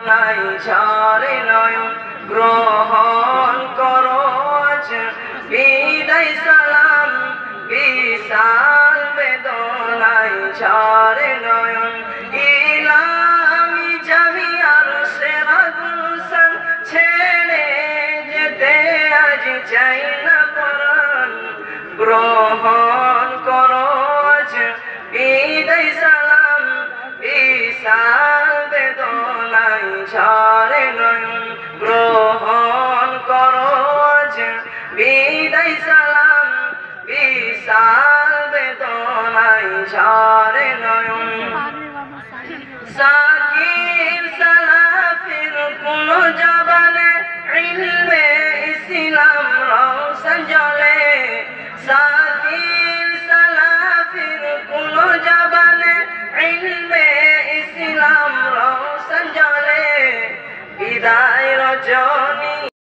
নাই ঝরে নয়ন গ্রহণ করো আজ বিদায় সালাম বিশাল বেদনায় ঝরে নয়ন ইলামি জামিয়ার সেরা গুলশান ছেড়ে যেতে আজ চাই না পরাণ গ্রহণ করো আজ বিদায় সালাম বিশাল বেদনায় ঝরে নয়ন গ্রহণ করো আজ বিদায় সালাম বিশাল বেদনায় ঝরে নয়ন সাকির সালাফির কোন জবানে ইলমে ইসলাম রওশন জ্বলে সাকির সালাফির কোন জবানে ইলমে ইসলাম রওশন জ্বলে বিদায় রজনী